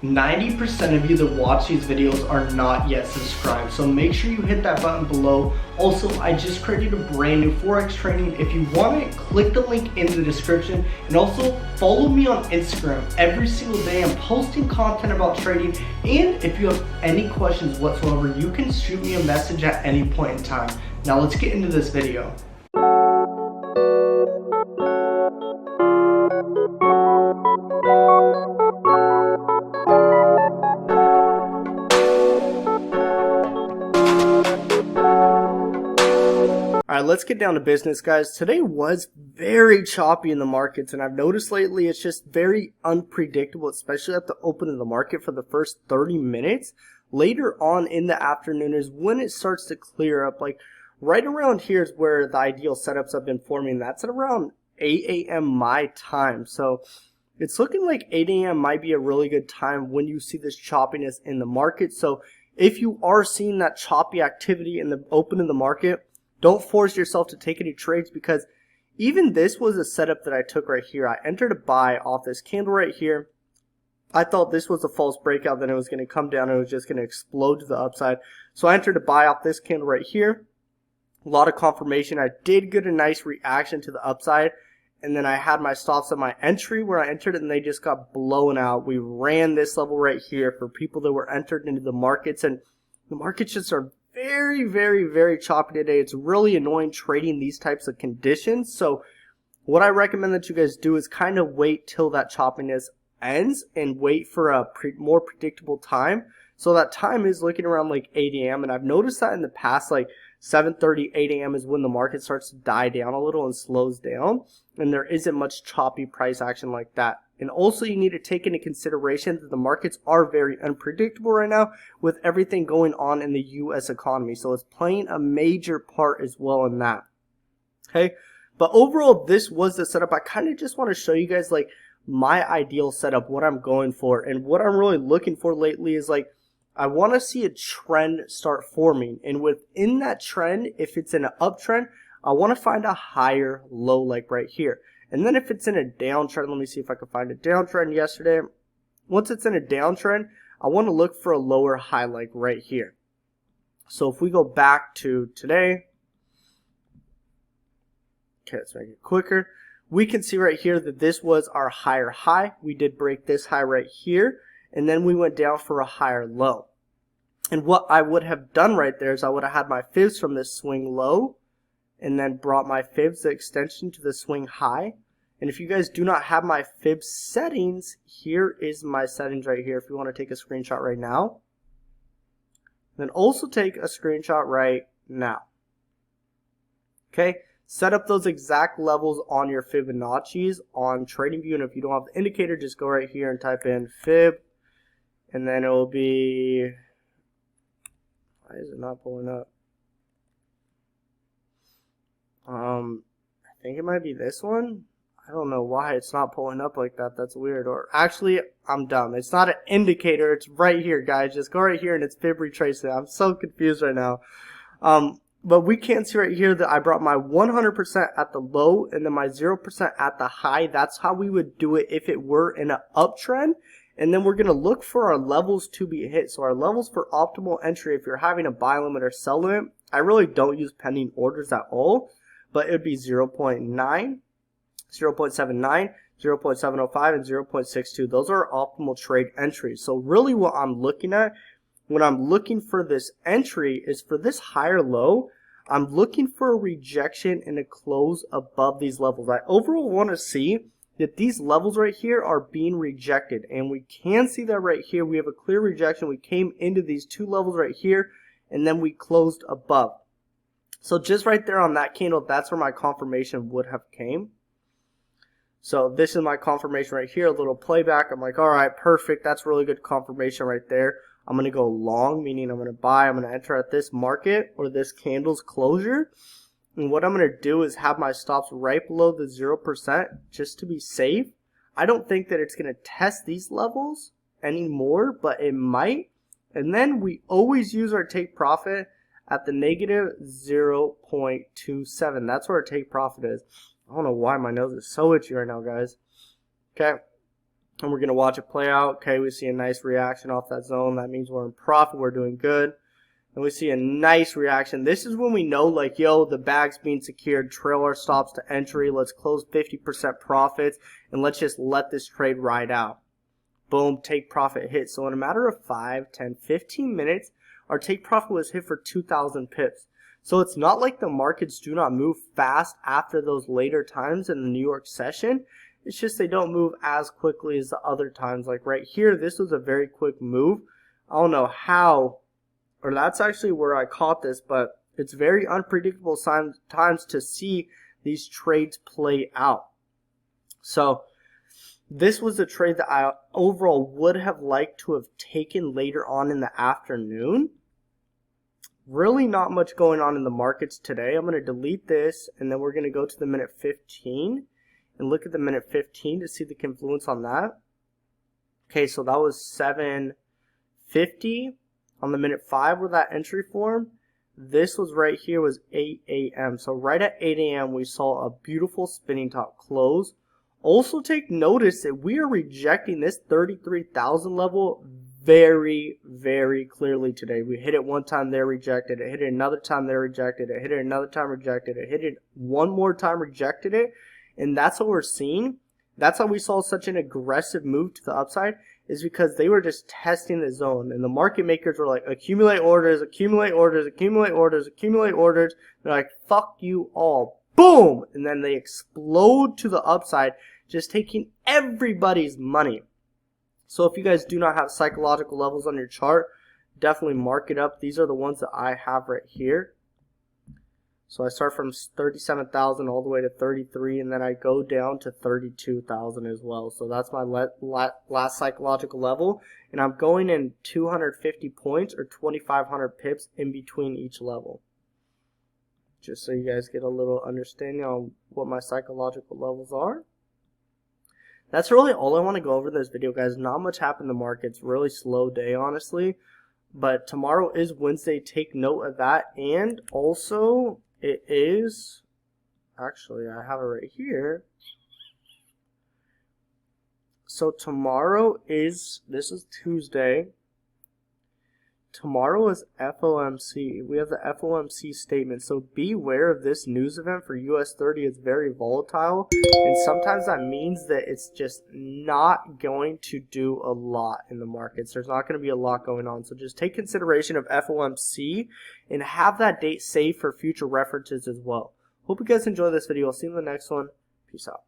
90% of you that watch these videos are not yet subscribed, so make sure you hit that button below. Also, I just created a brand new forex training. If you want it, click the link in the description, and also follow me on Instagram. Every single day I'm posting content about trading, and if you have any questions whatsoever, you can shoot me a message at any point in time. Now let's get into this video. All right, let's get down to business, guys. Today was very choppy in the markets, and I've noticed lately it's just very unpredictable, especially at the open of the market for the first 30 minutes. Later on in the afternoon is when it starts to clear up. Like right around here is where the ideal setups have been forming. That's at around 8 a.m. my time. So it's looking like 8 a.m. might be a really good time when you see this choppiness in the market. So if you are seeing that choppy activity in the open of the market, don't force yourself to take any trades, because even this was a setup that I took right here. I entered a buy off this candle right here. I thought this was a false breakout, then it was going to come down and it was just going to explode to the upside. So I entered a buy off this candle right here. A lot of confirmation. I did get a nice reaction to the upside, and then I had my stops at my entry where I entered it, and they just got blown out. We ran this level right here for people that were entered into the markets, and the markets just are very choppy today. It's really annoying trading these types of conditions. So what I recommend that you guys do is kind of wait till that choppiness ends and wait for a more predictable time. So that time is looking around like 8 a.m. and I've noticed that in the past, like 7:30, 8 a.m. is when the market starts to die down a little and slows down, and there isn't much choppy price action like that. And also you need to take into consideration that the markets are very unpredictable right now with everything going on in the US economy. So it's playing a major part as well in that. Okay, but overall this was the setup. I kind of just want to show you guys like my ideal setup, what I'm going for, and what I'm really looking for lately is like I want to see a trend start forming, and within that trend, if it's in an uptrend, I want to find a higher low like right here. And then if it's in a downtrend, let me see if I can find a downtrend yesterday. Once it's in a downtrend, I want to look for a lower high like right here. So if we go back to today, okay, let's make it quicker. We can see right here that this was our higher high. We did break this high right here, and then we went down for a higher low. And what I would have done right there is I would have had my fibs from this swing low, and then brought my fibs, the extension, to the swing high. And if you guys do not have my Fib settings, here is my settings right here if you want to take a screenshot right now. Then also take a screenshot right now. Okay, set up those exact levels on your Fibonacci's on TradingView, and if you don't have the indicator, just go right here and type in Fib, and then it will be, why is it not pulling up? I think it might be this one. I don't know why it's not pulling up like that. That's weird. Or actually, I'm dumb. It's not an indicator. It's right here, guys. Just go right here and it's Fib retracing. I'm so confused right now. But we can see right here that I brought my 100% at the low and then my 0% at the high. That's how we would do it if it were in an uptrend. And then we're going to look for our levels to be hit. So our levels for optimal entry, if you're having a buy limit or sell limit, I really don't use pending orders at all. But it would be 0.9, 0.79, 0.705, and 0.62. Those are optimal trade entries. So really what I'm looking at when I'm looking for this entry is for this higher low, I'm looking for a rejection and a close above these levels. I overall want to see that these levels right here are being rejected. And we can see that right here. We have a clear rejection. We came into these two levels right here, and then we closed above. So just right there on that candle, that's where my confirmation would have came. So this is my confirmation right here, a little playback. I'm like, all right, perfect. That's really good confirmation right there. I'm going to go long, meaning I'm going to buy. I'm going to enter at this market or this candle's closure. And what I'm going to do is have my stops right below the 0% just to be safe. I don't think that it's going to test these levels anymore, but it might. And then we always use our take profit at the negative 0.27. That's where our take profit is. I don't know why my nose is so itchy right now, guys. Okay. and we're going to watch it play out. Okay, we see a nice reaction off that zone. That means we're in profit. We're doing good. And we see a nice reaction. This is when we know, like, yo, the bag's being secured. Trail our stops to entry. Let's close 50% profits, and let's just let this trade ride out. Boom, take profit hit. So in a matter of 5, 10, 15 minutes, our take profit was hit for 2,000 pips. So it's not like the markets do not move fast after those later times in the New York session. It's just they don't move as quickly as the other times. Like right here, this was a very quick move. I don't know how, or that's actually where I caught this, but it's very unpredictable times to see these trades play out. So this was a trade that I overall would have liked to have taken later on in the afternoon. Really not much going on in the markets today. I'm going to delete this, and then we're going to go to the minute 15 and look at the minute 15 to see the confluence on that. Okay, so that was 7:50 on the minute 5 where that entry formed. This was right here was 8 a.m. So right at 8 a.m. we saw a beautiful spinning top close. Also take notice that we are rejecting this 33,000 level very, very clearly today. We hit it one time, there, rejected it. Hit it another time, there, rejected it. Hit it another time, rejected it. Hit it one more time, rejected it. And that's what we're seeing. That's how we saw such an aggressive move to the upside, is because they were just testing the zone. And the market makers were like, accumulate orders, accumulate orders, accumulate orders, accumulate orders. They're like, fuck you all. Boom! And then they explode to the upside, just taking everybody's money. So if you guys do not have psychological levels on your chart, definitely mark it up. These are the ones that I have right here. So I start from 37,000 all the way to 33, and then I go down to 32,000 as well. So that's my last psychological level, and I'm going in 250 points or 2,500 pips in between each level. Just so you guys get a little understanding on what my psychological levels are. That's really all I want to go over in this video, guys. Not much happened in the markets. Really slow day, honestly. But tomorrow is Wednesday. Take note of that. And also, it is, actually, I have it right here. So tomorrow is, this is Tuesday. Tomorrow is FOMC. We have the FOMC statement. So beware of this news event for US30. It's very volatile. And sometimes that means that it's just not going to do a lot in the markets. There's not going to be a lot going on. So just take consideration of FOMC and have that date saved for future references as well. Hope you guys enjoy this video. I'll see you in the next one. Peace out.